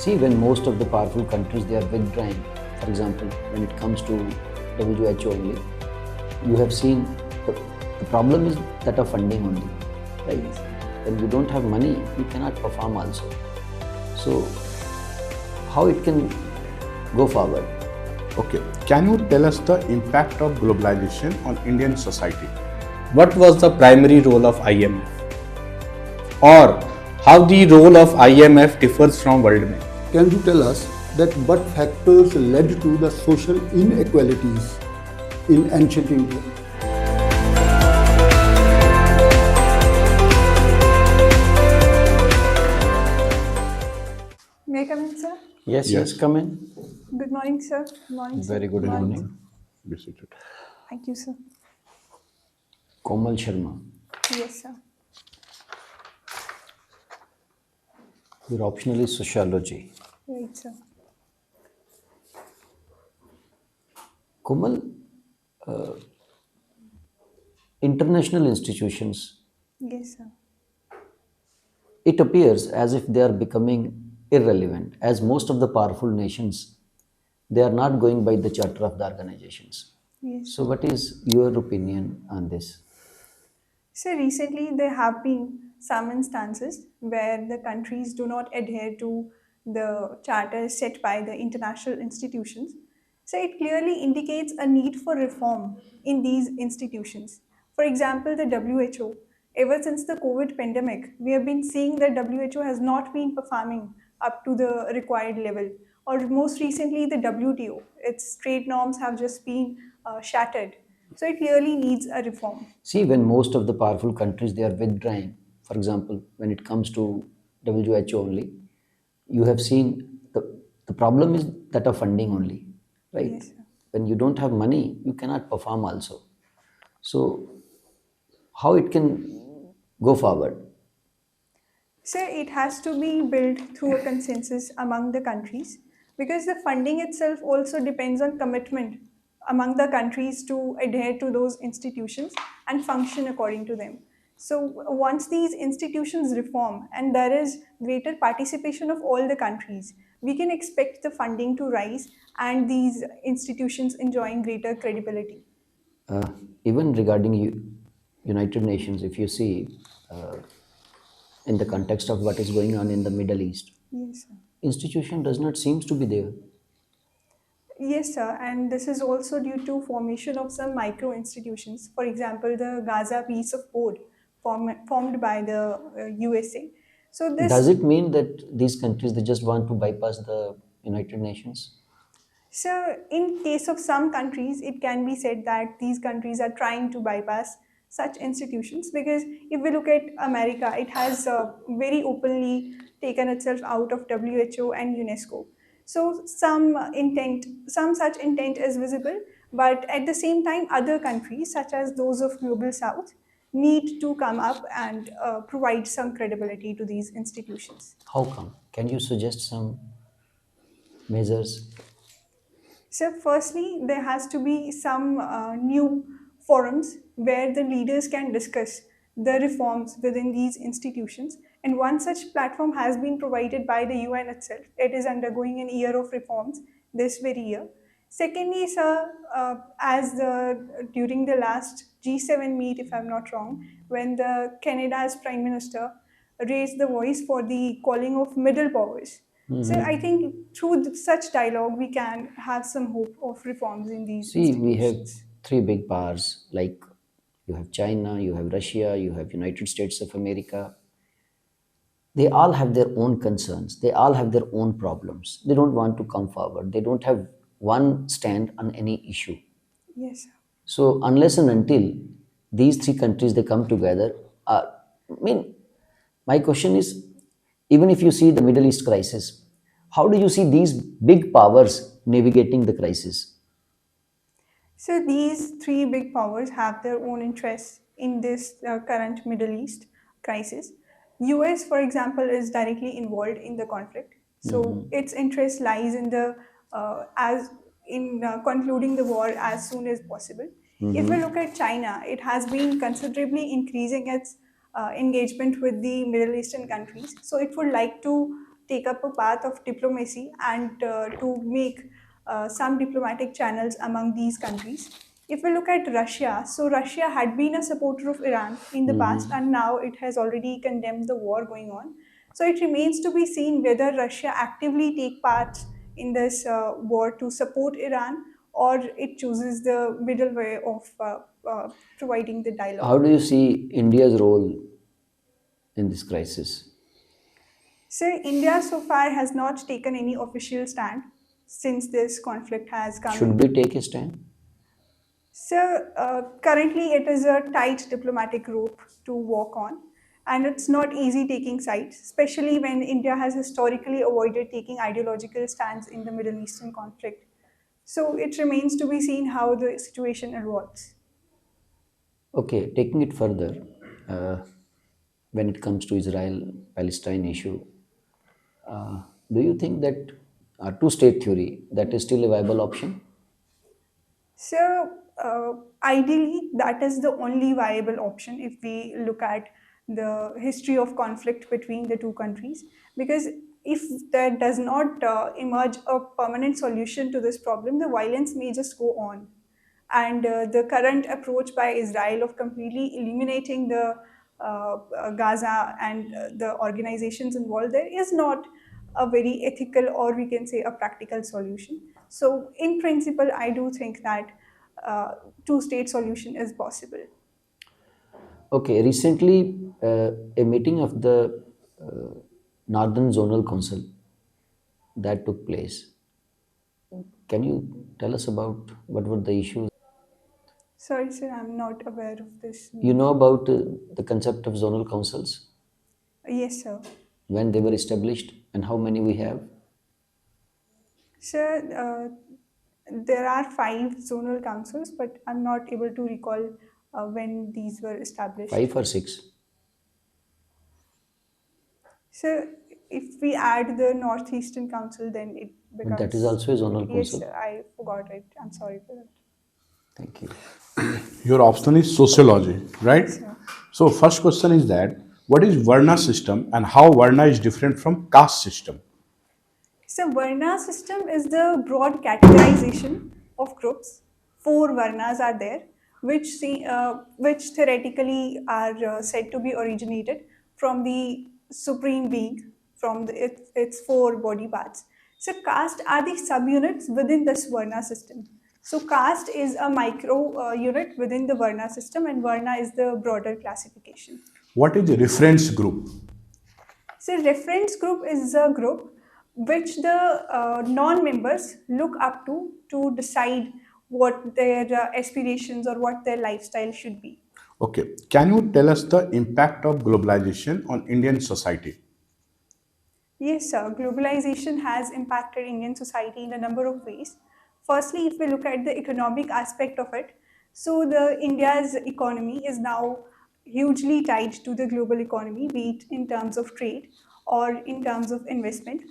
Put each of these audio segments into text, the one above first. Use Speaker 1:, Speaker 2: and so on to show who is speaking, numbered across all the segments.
Speaker 1: See, when most of the powerful countries they are withdrawing, for example, when it comes to WHO only, you have seen the problem is that of funding only, right? When you don't have money, you cannot perform also. So, how it can go forward?
Speaker 2: Okay, can you tell us the impact of globalization on Indian society?
Speaker 3: What was the primary role of IMF? Or how the role of IMF differs from World Bank?
Speaker 4: Can you tell us that what factors led to the social inequalities in ancient India?
Speaker 5: May I come in, sir?
Speaker 1: Yes, come in.
Speaker 5: Good morning, sir. Good morning, sir.
Speaker 1: Very good morning.
Speaker 2: Be seated.
Speaker 5: Thank you, sir.
Speaker 1: Komal Sharma.
Speaker 5: Yes, sir.
Speaker 1: Your optional is sociology.
Speaker 5: Right, sir.
Speaker 1: Komal, international institutions,
Speaker 5: Yes, sir.
Speaker 1: it appears as if they are becoming irrelevant, as most of the powerful nations, they are not going by the charter of the organizations.
Speaker 5: Yes.
Speaker 1: So, what is your opinion on this?
Speaker 5: So recently there have been some instances where the countries do not adhere to the charters set by the international institutions. So it clearly indicates a need for reform in these institutions. For example, the WHO. Ever since the COVID pandemic, we have been seeing that WHO has not been performing up to the required level. Or most recently, the WTO. Its trade norms have just been shattered. So it clearly needs a reform.
Speaker 1: See, when most of the powerful countries they are withdrawing, for example, when it comes to WHO only, you have seen the problem is that of funding only, right?
Speaker 5: Yes, sir.
Speaker 1: When you don't have money, you cannot perform also. So, how it can go forward?
Speaker 5: So it has to be built through a consensus among the countries because the funding itself also depends on commitment among the countries to adhere to those institutions and function according to them. So once these institutions reform and there is greater participation of all the countries, we can expect the funding to rise and these institutions enjoying greater credibility.
Speaker 1: Uh, Even regarding United Nations, if you see uh, in the context of what is going on in the Middle East,
Speaker 5: Yes, sir.
Speaker 1: institution does not seems to be there.
Speaker 5: Yes, sir, and this is also due to formation of some micro institutions. For example, the Gaza Peace of Board formed by the USA. So
Speaker 1: Does
Speaker 5: this,
Speaker 1: it mean that these countries they just want to bypass the United Nations?
Speaker 5: so in case of some countries, it can be said that these countries are trying to bypass such institutions because if we look at America, it has very openly taken itself out of WHO and UNESCO. So some such intent is visible, but at the same time, other countries, such as those of Global South, need to come up and provide some credibility to these institutions.
Speaker 1: How come? Can you suggest some measures?
Speaker 5: So, firstly, there has to be some new forums where the leaders can discuss the reforms within these institutions. And one such platform has been provided by the UN itself. It is undergoing an year of reforms this very year. Secondly, sir, as during the last G7 meet, if I'm not wrong, when the Canada's Prime Minister raised the voice for the calling of middle powers. So I think through such dialogue, we can have some hope of reforms in these
Speaker 1: See, we have
Speaker 5: institutions.
Speaker 1: three big powers like you have China, you have Russia, you have United States of America. They all have their own concerns. They all have their own problems. They don't want to come forward. They don't have one stand on any issue.
Speaker 5: Yes, sir.
Speaker 1: So unless and until these three countries they come together, I mean, my question is, even if you see the Middle East crisis, how do you see these big powers navigating the crisis?
Speaker 5: So these three big powers have their own interests in this current Middle East crisis. US, for example, is directly involved in the conflict. So its interest lies in the as in concluding the war as soon as possible. If we look at China, it has been considerably increasing its engagement with the Middle Eastern countries. So it would like to take up a path of diplomacy and to make some diplomatic channels among these countries. If we look at Russia, so Russia had been a supporter of Iran in the past, and now it has already condemned the war going on. So it remains to be seen whether Russia actively take part in this war to support Iran, or it chooses the middle way of providing the
Speaker 1: How
Speaker 5: dialogue.
Speaker 1: do you see India's role in this crisis?
Speaker 5: So India so far has not taken any official stand since this conflict has come
Speaker 1: Should
Speaker 5: in.
Speaker 1: we take a stand?
Speaker 5: So currently, it is a tight diplomatic rope to walk on, and it's not easy taking sides, especially when India has historically avoided taking ideological stands in the Middle Eastern conflict. So it remains to be seen how the situation evolves.
Speaker 1: Okay, taking it further, uh, when it comes to Israel-Palestine issue, do you think that two-state theory that is still a viable option?
Speaker 5: So, ideally, that is the only viable option if we look at the history of conflict between the two countries. Because if there does not emerge a permanent solution to this problem, the violence may just go on. And the current approach by Israel of completely eliminating the Gaza and the organizations involved there is not a very ethical, or we can say a practical solution. So, in principle, I do think that uh, two-state solution is possible.
Speaker 1: Okay, recently a meeting of the Northern Zonal Council that took place. Can you tell us about what were the issues?
Speaker 5: Sorry, sir, I'm not aware of this
Speaker 1: You know
Speaker 5: meeting.
Speaker 1: about the concept of zonal councils,
Speaker 5: Yes, sir.
Speaker 1: when they were established and how many we have?
Speaker 5: Sir, there are five zonal councils, but I'm not able to recall when these were established.
Speaker 1: Five or six?
Speaker 5: So, if we add the Northeastern Council, then it
Speaker 1: But that is
Speaker 5: becomes.
Speaker 1: also a zonal
Speaker 5: Yes,
Speaker 1: council.
Speaker 5: sir, I forgot it. I'm sorry for that.
Speaker 1: Thank you.
Speaker 2: Your option is sociology, right?
Speaker 5: Yes, sir.
Speaker 2: So first question is that what is Varna system and how Varna is different from caste system?
Speaker 5: So, Varna system is the broad categorization of groups. Four Varnas are there, which theoretically are said to be originated from the supreme being, from its four body parts. So, caste are the subunits within this Varna system. So, caste is a micro unit within the Varna system, and Varna is the broader classification.
Speaker 2: What is a reference group?
Speaker 5: So, reference group is a group which the non-members look up to decide what their aspirations or what their lifestyle should be.
Speaker 2: Okay, can you tell us the impact of globalization on Indian society?
Speaker 5: Yes, sir. Globalization has impacted Indian society in a number of ways. Firstly, if we look at the economic aspect of it, so the India's economy is now hugely tied to the global economy, be it in terms of trade or in terms of investment.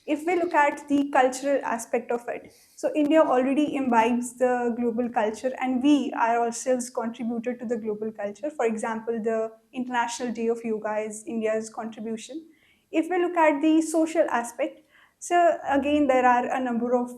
Speaker 5: If we look at the cultural aspect of it, so India already imbibes the global culture, and we are ourselves contributed to the global culture. For example, the International Day of Yoga is India's contribution. If we look at the social aspect, so again, there are a number of,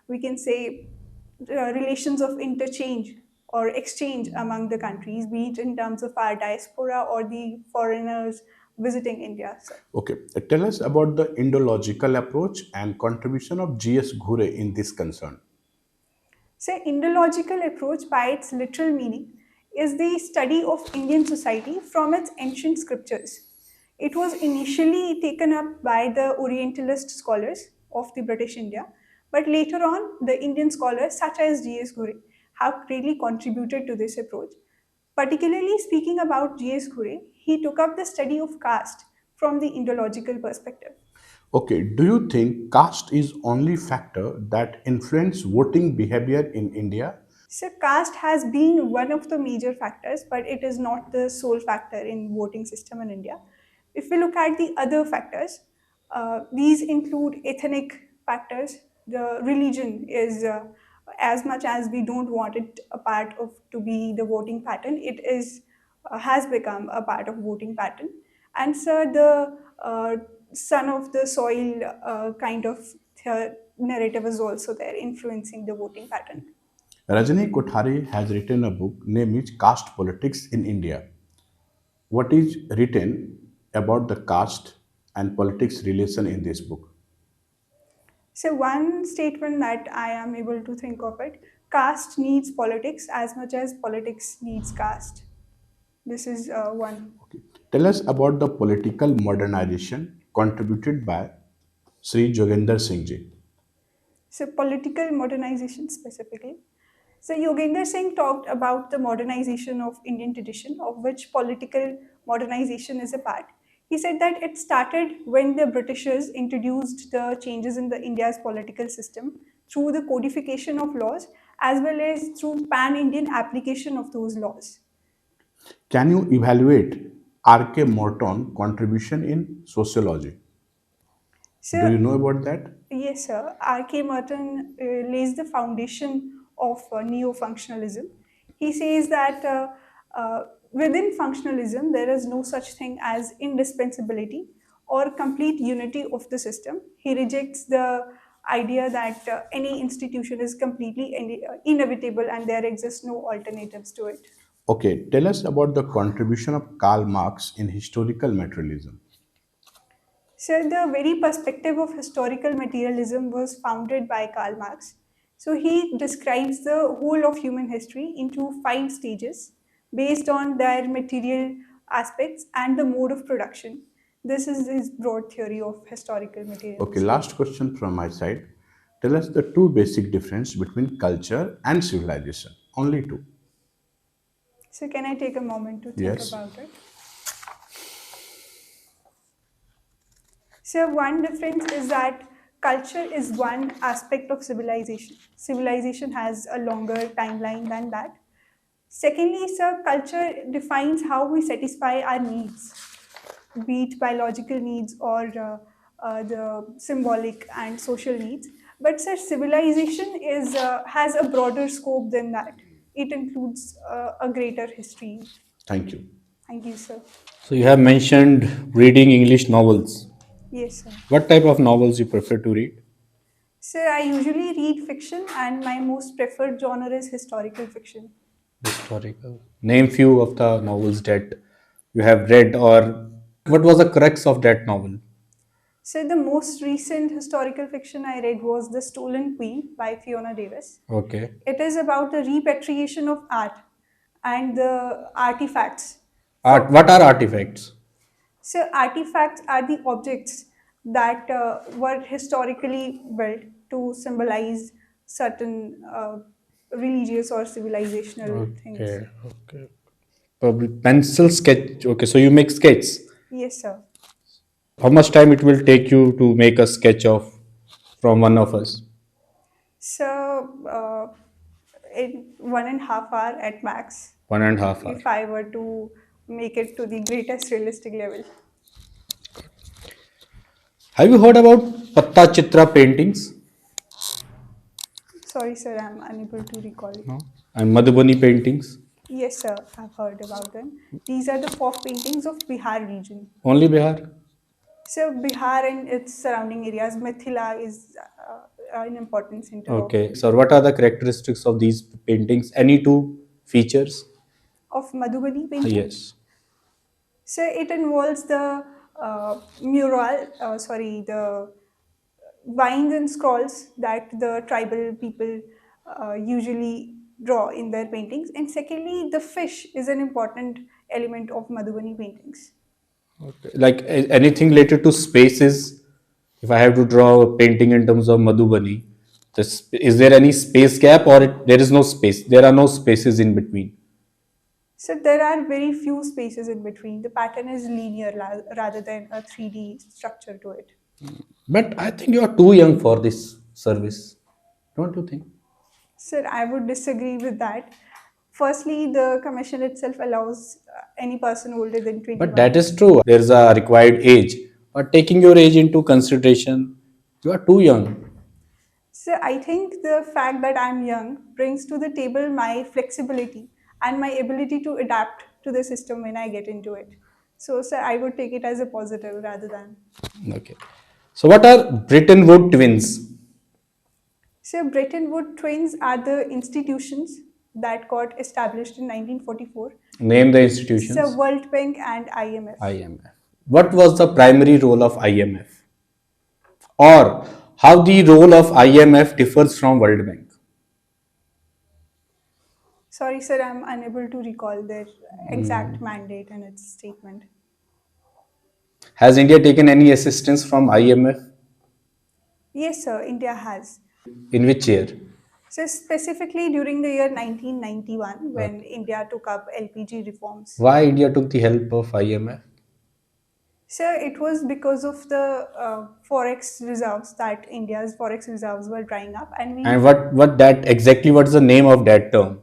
Speaker 5: we can say, relations of interchange or exchange among the countries, be it in terms of our diaspora or the foreigners visiting India. So,
Speaker 2: Okay, tell us about the Indological approach and contribution of G.S. Ghure in this concern.
Speaker 5: so, Indological approach, by its literal meaning, is the study of Indian society from its ancient scriptures. It was initially taken up by the Orientalist scholars of the British India, but later on, the Indian scholars such as G.S. Ghure have greatly contributed to this approach. Particularly speaking about G.S. Ghure, he took up the study of caste from the Indological perspective.
Speaker 2: Okay, do you think caste is only factor that influence voting behavior in India?
Speaker 5: So, caste has been one of the major factors, but it is not the sole factor in voting system in India. If we look at the other factors, these include ethnic factors. The religion is, as much as we don't want it a part of to be the voting pattern, it is has become a part of voting pattern. And so the son of the soil kind of narrative is also there influencing the voting pattern.
Speaker 2: Rajani Kothari has written a book named is Caste Politics in India. What is written about the caste and politics relation in this book?
Speaker 5: So, one statement that I am able to think of it, caste needs politics as much as politics needs caste. This is one.
Speaker 2: Tell us about the political modernization contributed by Sri Jogendra Singh ji.
Speaker 5: So, political modernization specifically. So, Yogendra Singh talked about the modernization of Indian tradition, of which political modernization is a part. He said that it started when the Britishers introduced the changes in the India's political system through the codification of laws as well as through pan-Indian application of those laws.
Speaker 2: Can you evaluate R.K. Morton contribution in sociology? Do you
Speaker 5: So,
Speaker 2: know about that?
Speaker 5: yes, sir. R.K. Merton lays the foundation of neo-functionalism. He says that within functionalism, there is no such thing as indispensability or complete unity of the system. He rejects the idea that any institution is completely inevitable and there exists no alternatives to it.
Speaker 2: Okay, tell us about the contribution of Karl Marx in historical materialism.
Speaker 5: So, the very perspective of historical materialism was founded by Karl Marx. So, he describes the whole of human history into 5 stages based on their material aspects and the mode of production. This is his broad theory of historical
Speaker 2: Okay,
Speaker 5: materialism.
Speaker 2: last question from my side. Tell us the two basic difference between culture and civilization. Only two.
Speaker 5: So, can I take a moment to think
Speaker 2: Yes.
Speaker 5: about it? So, one difference is that culture is one aspect of civilization. Civilization has a longer timeline than that. Secondly, sir, culture defines how we satisfy our needs, be it biological needs or the symbolic and social needs. But sir, civilization is has a broader scope than that. It includes a greater history.
Speaker 2: Thank you.
Speaker 5: Thank you, sir.
Speaker 3: So you have mentioned reading English novels.
Speaker 5: Yes, sir.
Speaker 3: What type of novels you prefer to read?
Speaker 5: Sir, I usually read fiction, and my most preferred genre is historical fiction.
Speaker 3: Historical. Name few of the novels that you have read, or what was the crux of that novel?
Speaker 5: So, the most recent historical fiction I read was The Stolen Queen by Fiona Davis.
Speaker 3: Okay.
Speaker 5: It is about the repatriation of art and the artifacts.
Speaker 3: Art. What are artifacts?
Speaker 5: So, artifacts are the objects that were historically built to symbolize certain religious or civilizational things.
Speaker 3: Okay. Okay. Probably pencil sketch. Okay. So you make sketches.
Speaker 5: Yes, sir.
Speaker 3: How much time it will take you to make a sketch of from one of us?
Speaker 5: So, in 1.5 hour at max,
Speaker 3: 1.5 hour.
Speaker 5: if I were to make it to the greatest realistic level.
Speaker 3: Have you heard about Patta Chitra paintings?
Speaker 5: Sorry, sir, I'm unable to recall it.
Speaker 3: No. And Madhubani paintings?
Speaker 5: Yes, sir, I've heard about them. These are the folk paintings of Bihar region.
Speaker 3: Only Bihar?
Speaker 5: So, Bihar and its surrounding areas, Mithila is an important center
Speaker 3: Okay. So what are the characteristics of these paintings? Any two features?
Speaker 5: of Madhubani painting.
Speaker 3: Yes.
Speaker 5: So, it involves the the vines and scrolls that the tribal people usually draw in their paintings. And secondly, the fish is an important element of Madhubani paintings.
Speaker 3: Okay. Like anything related to spaces. If I have to draw a painting in terms of Madhubani, is there any space gap, or there is no space? There are no spaces in between.
Speaker 5: So there are very few spaces in between. The pattern is linear rather than a 3D structure to it.
Speaker 3: But I think you are too young for this service. Don't you think?
Speaker 5: Sir, I would disagree with that. Firstly, the commission itself allows any person older than 21.
Speaker 3: But that is true. There is a required age. But taking your age into consideration, you are too young.
Speaker 5: So I think the fact that I'm young brings to the table my flexibility and my ability to adapt to the system when I get into it. So, sir, I would take it as a positive rather than.
Speaker 3: Okay. So what are Bretton Woods twins?
Speaker 5: So, Bretton Woods twins are the institutions that got established in 1944.
Speaker 3: Name the
Speaker 5: So,
Speaker 3: institutions.
Speaker 5: World Bank and IMF.
Speaker 3: IMF. What was the primary role of IMF? Or how the role of IMF differs from World Bank?
Speaker 5: Sorry, sir, I'm unable to recall their exact mandate and its statement.
Speaker 3: Has India taken any assistance from IMF?
Speaker 5: Yes, sir, India has.
Speaker 3: In which year?
Speaker 5: So, specifically during the year 1991, when India took up LPG reforms.
Speaker 3: Why India took the help of IMF?
Speaker 5: Sir, it was because of the forex reserves, that India's forex reserves were drying up, and we.
Speaker 3: And what that exactly? What's the name of that term?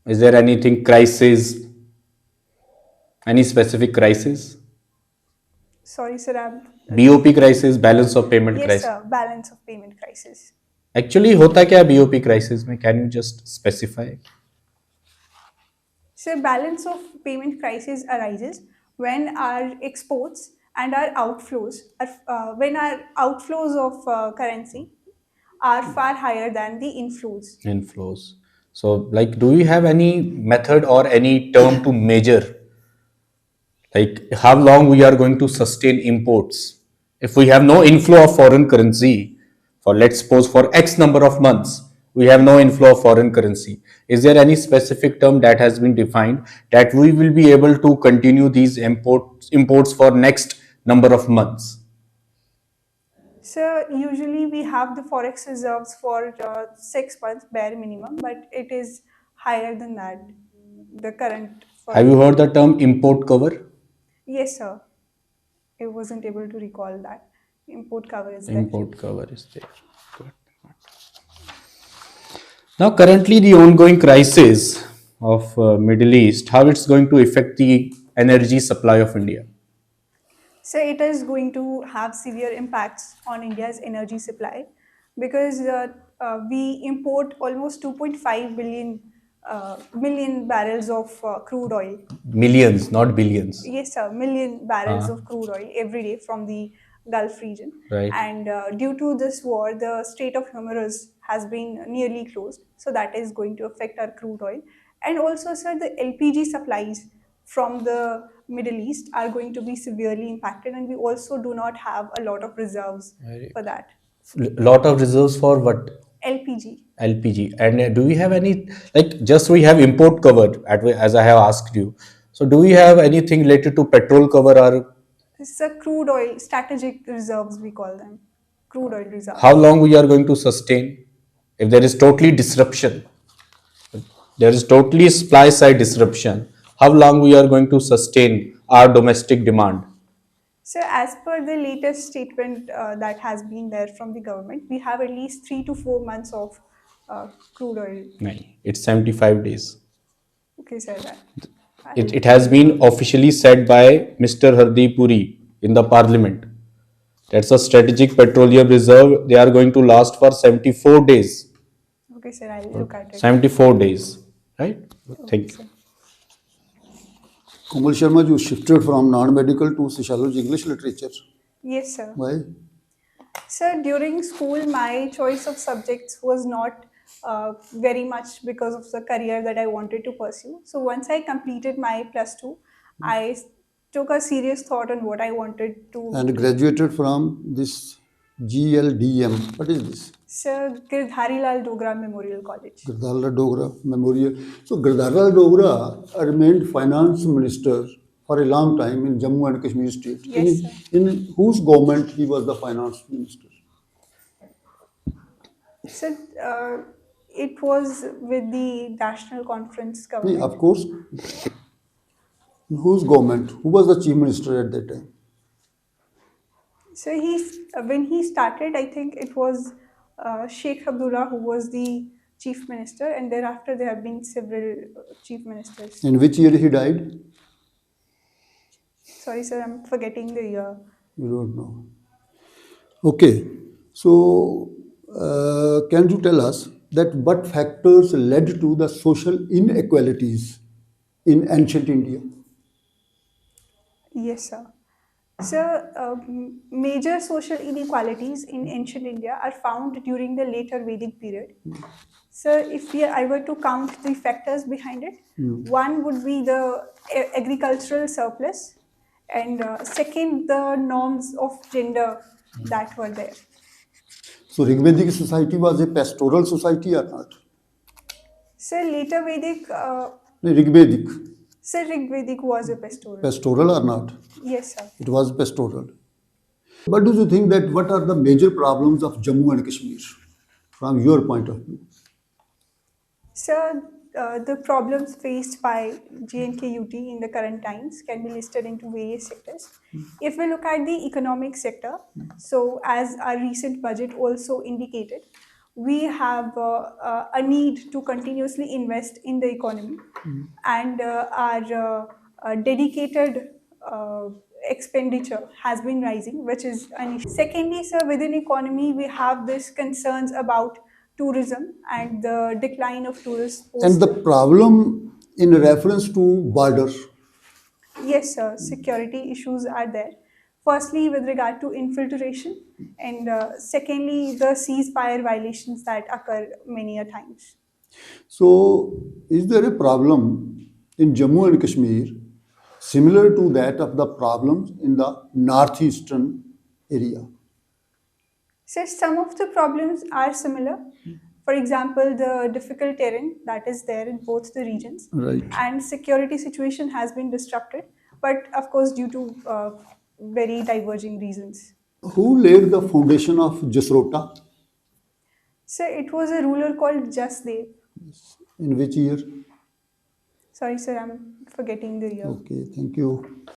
Speaker 3: Is there anything crisis? Any specific crisis?
Speaker 5: Sorry, sir, I'm.
Speaker 3: BOP crisis, balance of payment
Speaker 5: Yes,
Speaker 3: crisis.
Speaker 5: sir, balance of payment crisis.
Speaker 3: Actually होता क्या BOP crisis में? Can you just specify?
Speaker 5: So, balance of payment crisis arises when our exports and our outflows, when our outflows of currency are far higher than the inflows.
Speaker 3: Inflows. So, like, do you have any method or any term to measure, like, how long we are going to sustain imports? If we have no inflow of foreign currency, for let's suppose for X number of months, we have no inflow of foreign currency. Is there any specific term that has been defined that we will be able to continue these imports for next number of months?
Speaker 5: So, usually we have the forex reserves for 6 months bare minimum, but it is higher than that. The current.
Speaker 3: Have you heard the term import cover?
Speaker 5: Yes, sir. I wasn't able to recall that. Import cover is there.
Speaker 3: Import cover is there. Good. Now, currently, the ongoing crisis of Middle East, how it's going to affect the energy supply of India?
Speaker 5: So it is going to have severe impacts on India's energy supply, because we import almost 2.5 million barrels of crude oil.
Speaker 3: Millions, not billions.
Speaker 5: Yes, sir, million barrels of crude oil every day from the Gulf region.
Speaker 3: Right.
Speaker 5: And due to this war, the Strait of Hormuz has been nearly closed. So that is going to affect our crude oil. And also, sir, the LPG supplies from the Middle East are going to be severely impacted, and we also do not have a lot of reserves for that.
Speaker 3: Lot of reserves for what?
Speaker 5: LPG.
Speaker 3: LPG. And do we have any, like, just we have import cover, as I have asked you. So do we have anything related to petrol cover or?
Speaker 5: This is a crude oil, strategic reserves we call them. Crude oil reserves.
Speaker 3: How long we are going to sustain if there is totally disruption? There is totally supply side disruption. How long we are going to sustain our domestic demand?
Speaker 5: So as per the latest statement that has been there from the government, we have at least 3 to 4 months of crude oil.
Speaker 3: No, it's 75 days.
Speaker 5: Okay, sir.
Speaker 3: It has been officially said by Mr. Hardeep Puri in the parliament. That's a strategic petroleum reserve. They are going to last for 74 days.
Speaker 5: Okay, sir, I'll look at it.
Speaker 3: 74 days, right? Thank you.
Speaker 4: Komal Sharma, you shifted from non-medical to sociology English literature.
Speaker 5: Yes, sir.
Speaker 4: Why?
Speaker 5: Sir, during school, my choice of subjects was not very much because of the career that I wanted to pursue. So once I completed my +2, I took a serious thought on what I wanted to.
Speaker 4: And graduated from this GLDM. What is this?
Speaker 5: Sir, Girdhari Lal Dogra Memorial College.
Speaker 4: Girdhari Lal Dogra Memorial. So Girdhari Lal Dogra remained finance minister for a long time in Jammu and Kashmir state.
Speaker 5: Yes, sir.
Speaker 4: In whose government he was the finance minister?
Speaker 5: Sir, it was with the National Conference government.
Speaker 4: Of course. In whose government? Who was the chief minister at that time?
Speaker 5: So when he started, I think it was Sheikh Abdullah who was the chief minister, and thereafter there have been several chief ministers.
Speaker 4: In which year he died?
Speaker 5: Sorry, sir, I'm forgetting the year.
Speaker 4: You don't know. Okay. So, can you tell us that what factors led to the social inequalities in ancient India?
Speaker 5: Yes, sir. So, major social inequalities in ancient India are found during the later Vedic period. So, if I were to count the factors behind it, one would be the agricultural surplus, and second, the norms of gender that were there.
Speaker 4: So Rigvedic society was a pastoral society or not?
Speaker 5: So, later Vedic,
Speaker 4: No, Rigvedic.
Speaker 5: so Rig Vedic was a pastoral.
Speaker 4: Pastoral or not?
Speaker 5: Yes, sir.
Speaker 4: It was pastoral. What do you think that what are the major problems of Jammu and Kashmir from your point of view?
Speaker 5: So, the problems faced by JNKUT in the current times can be listed into various sectors. If we look at the economic sector, so as our recent budget also indicated, we have a need to continuously invest in the economy, and our dedicated expenditure has been rising, which is an issue. Secondly, sir, within economy, we have this concerns about tourism and the decline of tourists
Speaker 4: And
Speaker 5: post.
Speaker 4: the problem in reference to border.
Speaker 5: Yes, sir, security issues are there. Firstly, with regard to infiltration, and secondly, the ceasefire violations that occur many a times.
Speaker 4: So is there a problem in Jammu and Kashmir similar to that of the problems in the northeastern area?
Speaker 5: So some of the problems are similar. For example, the difficult terrain that is there in both the regions,
Speaker 4: Right.
Speaker 5: and security situation has been disrupted, but of course due to very diverging reasons.
Speaker 4: Who laid the foundation of Jasrota?
Speaker 5: So it was a ruler called Jasdev.
Speaker 4: In which year?
Speaker 5: Sorry, sir, I'm forgetting the year.
Speaker 4: Okay, thank you.